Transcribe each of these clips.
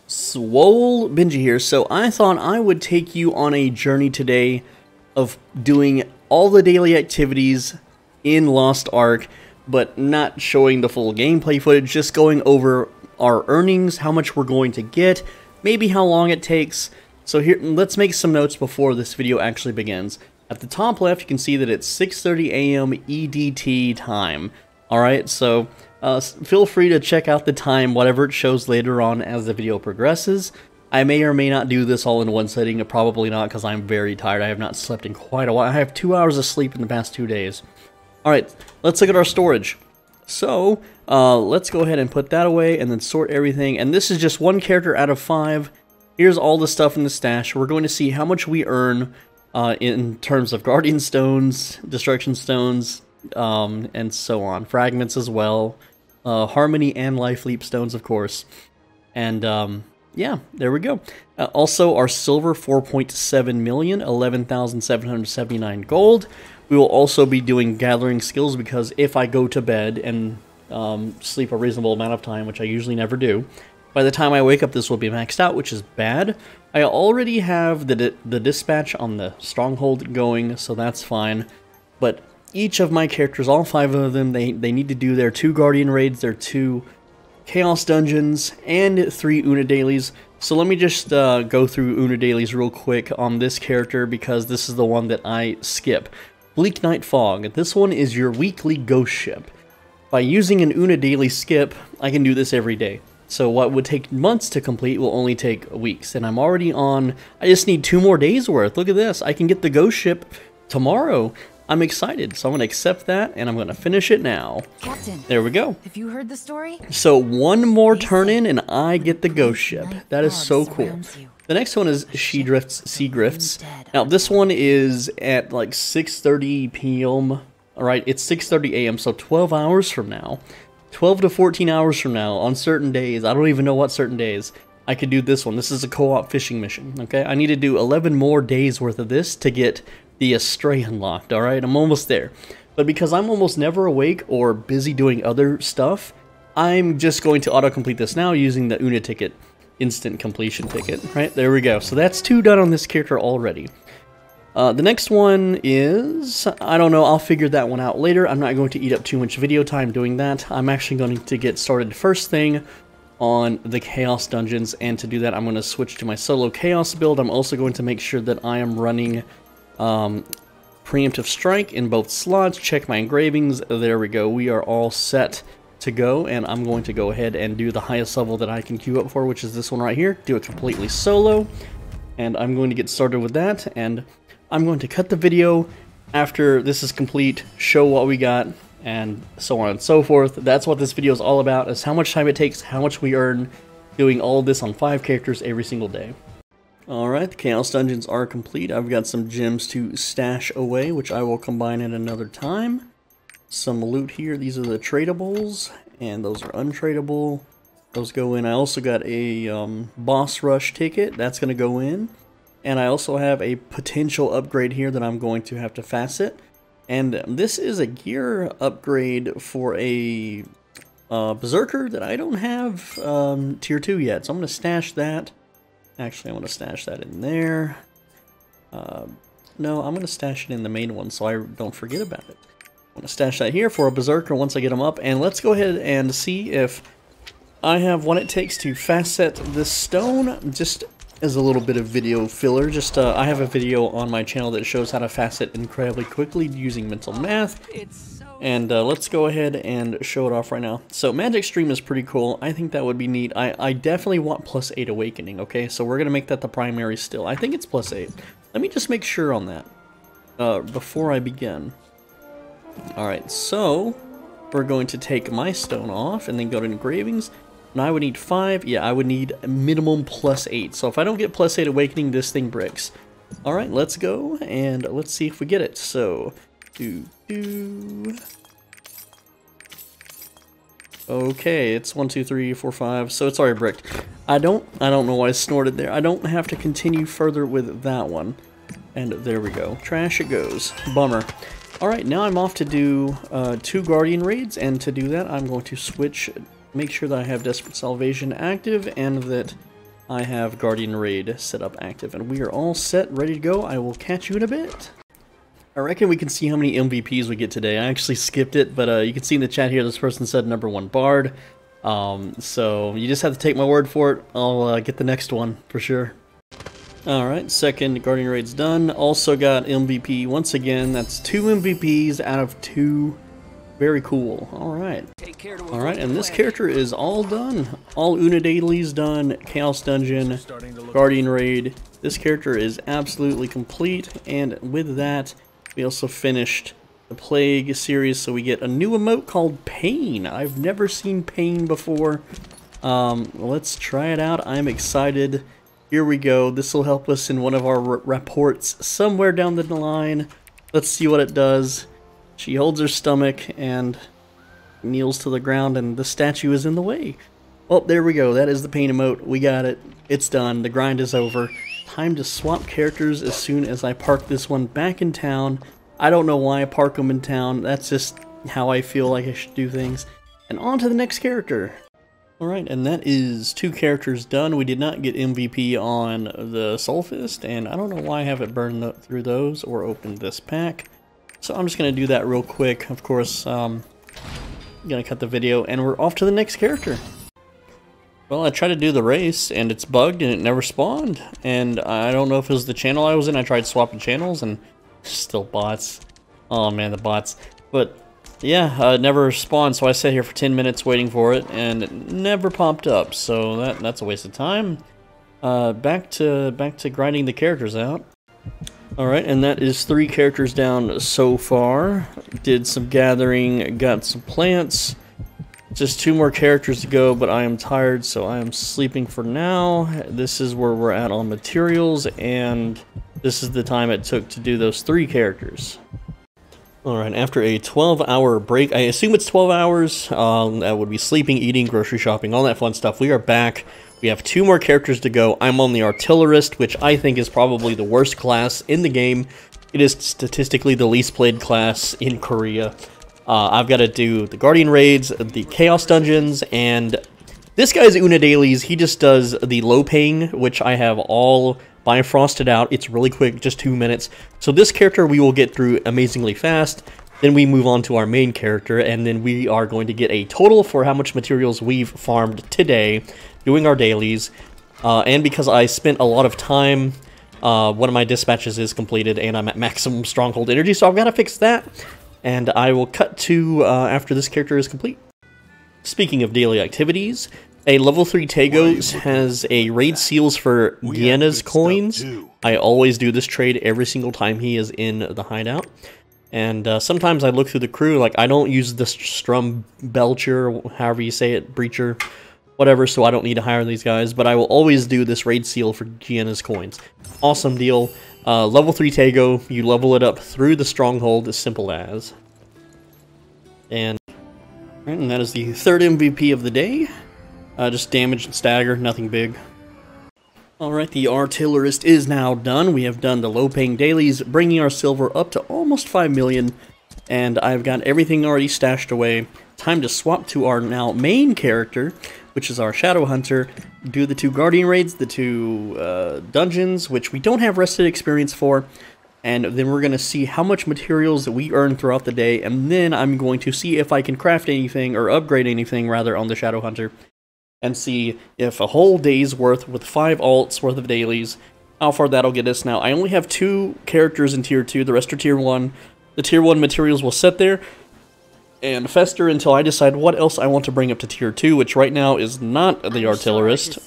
Swole Benji here. So I thought I would take you on a journey today of doing all the daily activities in Lost Ark, but not showing the full gameplay footage, just going over our earnings, how much we're going to get, maybe how long it takes. So here, let's make some notes before this video actually begins. At the top left, you can see that it's 6:30 a.m. EDT time. Alright, so feel free to check out the time, whatever it shows later on as the video progresses. I may or may not do this all in one setting, probably not because I'm very tired. I have not slept in quite a while. I have 2 hours of sleep in the past 2 days. Alright, let's look at our storage. So, let's go ahead and put that away and then sort everything. And this is just one character out of 5. Here's all the stuff in the stash. We're going to see how much we earn in terms of Guardian Stones, Destruction Stones, and so on. Fragments as well. Harmony and Life Leap Stones, of course. And, yeah, there we go. Also, our silver, 4.7 million, 11,779 gold. We will also be doing gathering skills because if I go to bed and sleep a reasonable amount of time, which I usually never do, by the time I wake up, this will be maxed out, which is bad. I already have the dispatch on the stronghold going, so that's fine. But each of my characters, all 5 of them, they need to do their 2 Guardian raids, their 2 Chaos Dungeons, and 3 Una dailies. So let me just go through Una dailies real quick on this character because this is the one that I skip. Bleak Night Fog. This one is your weekly ghost ship. By using an Una daily skip, I can do this every day. So what would take months to complete will only take weeks. And I'm already on... I just need 2 more days worth. Look at this. I can get the ghost ship tomorrow. I'm excited. So I'm going to accept that, and I'm going to finish it now. Captain, there we go. Have you heard the story? So one more turn in, and I get the ghost ship. That is so cool. The next one is She Drifts, Sea Grifts. Now this one is at like 6:30 p.m. Alright, it's 6:30 a.m. so 12 hours from now. 12 to 14 hours from now, on certain days, I don't even know what certain days, I could do this one. This is a co-op fishing mission, okay? I need to do 11 more days worth of this to get the Astray unlocked, alright? I'm almost there. But because I'm almost never awake or busy doing other stuff, I'm just going to auto-complete this now using the Una ticket, instant completion ticket, right? There we go. So that's 2 done on this character already. The next one is, I don't know, I'll figure that one out later. I'm not going to eat up too much video time doing that. I'm actually going to get started first thing on the Chaos Dungeons, and to do that I'm going to switch to my solo Chaos build. I'm also going to make sure that I am running Preemptive Strike in both slots. Check my engravings. There we go. We are all set to go, and I'm going to go ahead and do the highest level that I can queue up for, which is this one right here. Do it completely solo, and I'm going to get started with that, and I'm going to cut the video after this is complete, show what we got, and so on and so forth. That's what this video is all about, is how much time it takes, how much we earn, doing all of this on 5 characters every single day. Alright, the Chaos Dungeons are complete. I've got some gems to stash away, which I will combine at another time. Some loot here. These are the tradables, and those are untradeable. Those go in. I also got a boss rush ticket. That's going to go in. And I also have a potential upgrade here that I'm going to have to facet. And this is a gear upgrade for a Berserker that I don't have tier 2 yet. So I'm going to stash that. Actually, I want to stash that in there. No, I'm going to stash it in the main one so I don't forget about it. I'm going to stash that here for a Berserker once I get them up. And let's go ahead and see if I have what it takes to facet this stone. Just as a little bit of video filler, I have a video on my channel that shows how to facet incredibly quickly using mental math. And let's go ahead and show it off right now. So Magic Stream is pretty cool. I think that would be neat. I definitely want +8 Awakening, okay? So we're going to make that the primary still. I think it's +8. Let me just make sure on that before I begin. Alright, so we're going to take my stone off and then go to engravings. And I would need 5. Yeah, I would need a minimum +8. So if I don't get +8 Awakening, this thing bricks. Alright, let's go and let's see if we get it. So, okay, it's 1, 2, 3, 4, 5. So it's already bricked. I don't know why I snorted there. I don't have to continue further with that one. And there we go. Trash it goes. Bummer. Alright, now I'm off to do 2 Guardian raids, and to do that I'm going to switch, make sure that I have Desperate Salvation active, and that I have Guardian Raid set up active, and we are all set, ready to go. I will catch you in a bit. I reckon we can see how many MVPs we get today. I actually skipped it, but you can see in the chat here, this person said #1 Bard. So you just have to take my word for it. I'll get the next one for sure. Alright, second Guardian Raid's done. Also got MVP once again. That's 2 MVPs out of 2. Very cool. Alright. Alright, and this character is all done. All Una dailies done. Chaos Dungeon, Guardian Raid. This character is absolutely complete. And with that, we also finished the Plague series. So we get a new emote called Pain. I've never seen Pain before. Let's try it out. I'm excited. Here we go. This will help us in one of our reports somewhere down the line. Let's see what it does. She holds her stomach and kneels to the ground, and the statue is in the way. Well, there we go. That is the Pain emote. We got it. It's done. The grind is over. Time to swap characters as soon as I park this one back in town. I don't know why I park them in town. That's just how I feel like I should do things. And on to the next character. Alright, and that is 2 characters done. We did not get MVP on the Soulfist, and I don't know why I haven't burned through those or opened this pack. So I'm just going to do that real quick. Of course, I'm going to cut the video, and we're off to the next character. Well, I tried to do the race, and it's bugged, and it never spawned. And I don't know if it was the channel I was in. I tried swapping channels, and still bots. Oh man, the bots. But yeah, it never spawned, so I sat here for 10 minutes waiting for it, and it never popped up. So that's a waste of time. Back to grinding the characters out. Alright, and that is 3 characters down so far. Did some gathering, got some plants. Just 2 more characters to go, but I am tired, so I am sleeping for now. This is where we're at on materials, and this is the time it took to do those 3 characters. Alright, after a 12-hour break, I assume it's 12 hours, that would be sleeping, eating, grocery shopping, all that fun stuff. We are back. We have 2 more characters to go. I'm on the Artillerist, which I think is probably the worst class in the game. It is statistically the least played class in Korea. I've got to do the Guardian Raids, the Chaos Dungeons, and this guy's Una dailies. He just does the low ping, which I have all bifrosted out. It's really quick, just 2 minutes. So this character we will get through amazingly fast. Then we move on to our main character, and then we are going to get a total for how much materials we've farmed today, doing our dailies. And because I spent a lot of time, one of my dispatches is completed, and I'm at maximum stronghold energy, so I've got to fix that. And I will cut to after this character is complete. Speaking of daily activities, a level 3 Tagos has a raid seals for Giena's coins. I always do this trade every single time he is in the hideout. And sometimes I look through the crew, like I don't use the Strum Belcher, however you say it, Breacher, whatever, so I don't need to hire these guys, but I will always do this raid seal for Giena's coins. Awesome deal. Level 3 Tago, you level it up through the stronghold, as simple as. And that is the 3rd MVP of the day. Just damage and stagger, nothing big. Alright, the Artillerist is now done. We have done the low-paying dailies, bringing our silver up to almost 5 million. And I've got everything already stashed away. Time to swap to our now main character, which is our Shadow Hunter. Do the 2 Guardian Raids, the 2 dungeons, which we don't have rested experience for. And then we're going to see how much materials that we earn throughout the day. And then I'm going to see if I can craft anything, or upgrade anything, rather, on the Shadow Hunter. And see if a whole day's worth with 5 alts worth of dailies, how far that'll get us. Now, I only have 2 characters in Tier 2, the rest are Tier 1. The Tier 1 materials will sit there and fester until I decide what else I want to bring up to Tier 2, which right now is not the Artillerist.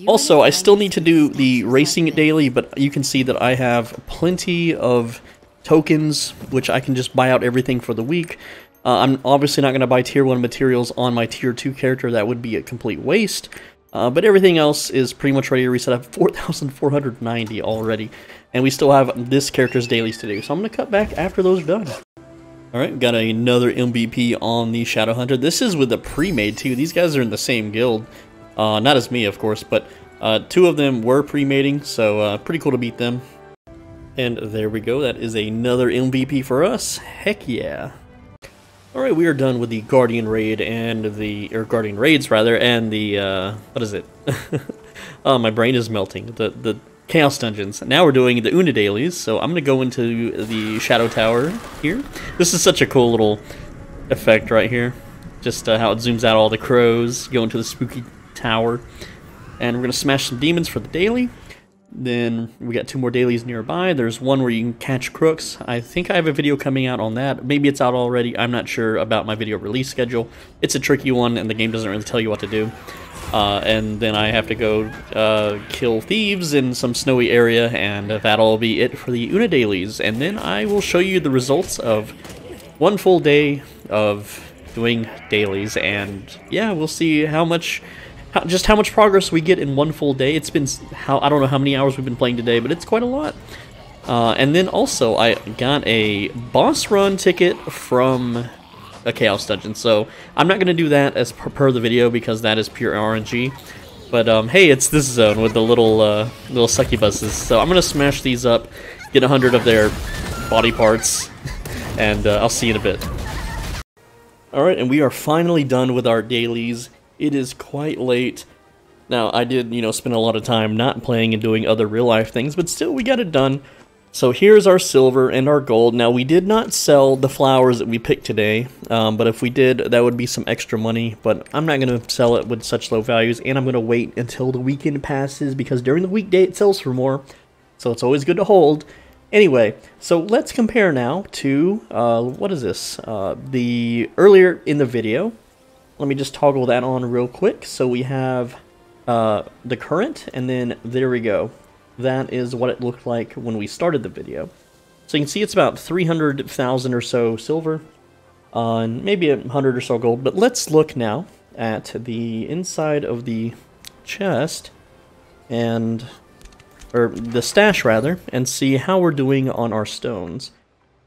Also, I still need to do the racing daily, but you can see that I have plenty of tokens, which I can just buy out everything for the week. I'm obviously not going to buy Tier 1 materials on my Tier 2 character. That would be a complete waste. But everything else is pretty much ready to reset. I have 4,490 already. And we still have this character's dailies to do. So I'm going to cut back after those are done. Alright, we've got another MVP on the Shadow Hunter. This is with the pre-made too. These guys are in the same guild. Not as me, of course, but 2 of them were pre-mating. So pretty cool to beat them. And there we go. That is another MVP for us. Heck yeah. Alright, we are done with the Guardian Raid and or Guardian Raids rather, and the, what is it? Oh, my brain is melting. The Chaos Dungeons. Now we're doing the Una dailies, so I'm gonna go into the Shadow Tower here. This is such a cool little effect right here. Just how it zooms out all the crows, go into the spooky tower. And we're gonna smash some demons for the daily. Then we got 2 more dailies nearby. There's one where you can catch crooks. I think I have a video coming out on that. Maybe it's out already. I'm not sure about my video release schedule. It's a tricky one, and the game doesn't really tell you what to do. And then I have to go kill thieves in some snowy area, and that'll be it for the Una dailies. And then I will show you the results of 1 full day of doing dailies, and yeah, we'll see how much progress we get in 1 full day. It's been, I don't know how many hours we've been playing today, but it's quite a lot. And then also, I got a boss run ticket from a Chaos Dungeon, so I'm not going to do that as per the video, because that is pure RNG. But, hey, it's this zone with the little succubuses, so I'm going to smash these up, get 100 of their body parts, and I'll see you in a bit. Alright, and we are finally done with our dailies. It is quite late. Now, I did, spend a lot of time not playing and doing other real-life things, but still, we got it done. So here's our silver and our gold. Now, we did not sell the flowers that we picked today, but if we did, that would be some extra money, but I'm not going to sell it with such low values, and I'm going to wait until the weekend passes, because during the weekday it sells for more, so it's always good to hold. Anyway, so let's compare now to, what is this? The earlier in the video. Let me just toggle that on real quick. So we have the current, and then there we go. That is what it looked like when we started the video. So you can see it's about 300,000 or so silver, and maybe 100 or so gold. But let's look now at the inside of the chest, or the stash rather, and see how we're doing on our stones.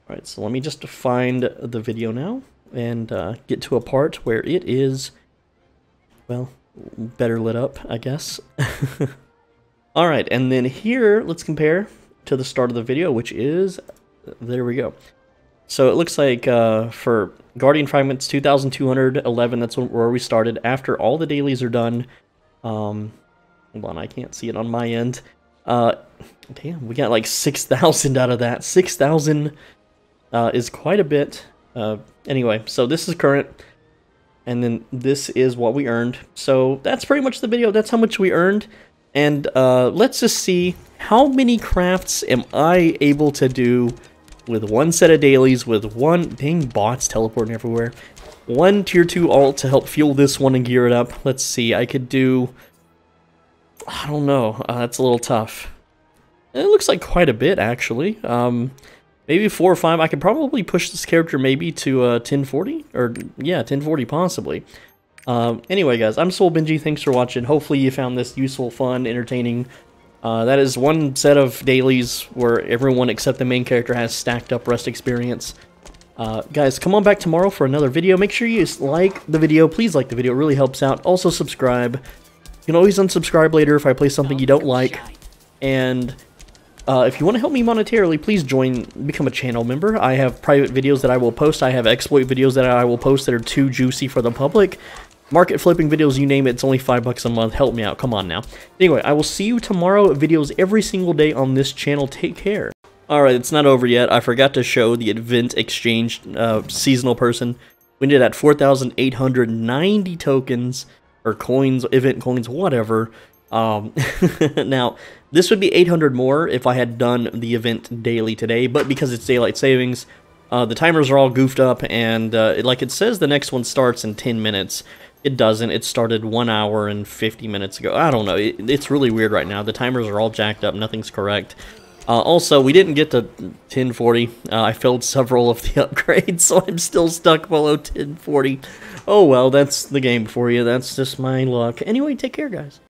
Alright, so let me just find the video now, and get to a part where it is, well, better lit up, I guess. Alright, and then here, let's compare to the start of the video, which is, there we go. So it looks like for Guardian Fragments 2,211, that's where we started. After all the dailies are done, hold on, I can't see it on my end. Damn, we got like 6,000 out of that. 6,000 is quite a bit. Anyway, so this is current, and then this is what we earned. So that's pretty much the video. That's how much we earned. And let's just see how many crafts am I able to do with 1 set of dailies, with 1, dang, bots teleporting everywhere, 1 tier 2 alt to help fuel this one and gear it up. Let's see, I could do, I don't know, that's a little tough. It looks like quite a bit, actually. Maybe 4 or 5. I could probably push this character maybe to 1040, or yeah, 1040 possibly. Anyway, guys, I'm Soul Benji. Thanks for watching. Hopefully you found this useful, fun, entertaining. That is 1 set of dailies where everyone except the main character has stacked up rest experience. Guys, come on back tomorrow for another video. Make sure you like the video. Please like the video. It really helps out. Also, subscribe. You can always unsubscribe later if I play something you don't like. And if you want to help me monetarily, please become a channel member. I have private videos that I will post. I have exploit videos that I will post that are too juicy for the public. Market flipping videos, you name it, it's only $5 a month. Help me out, come on now. Anyway, I will see you tomorrow. Videos every single day on this channel. Take care. Alright, it's not over yet. I forgot to show the event exchange seasonal person. We did at 4,890 tokens, or coins, event coins, whatever. Now, this would be 800 more if I had done the event daily today, but because it's daylight savings, the timers are all goofed up, and like it says the next one starts in 10 minutes. It doesn't. It started 1 hour and 50 minutes ago. I don't know. It's really weird right now. The timers are all jacked up. Nothing's correct. Also, we didn't get to 1040. I failed several of the upgrades, so I'm still stuck below 1040. Oh well, that's the game for you. That's just my luck. Anyway, take care, guys.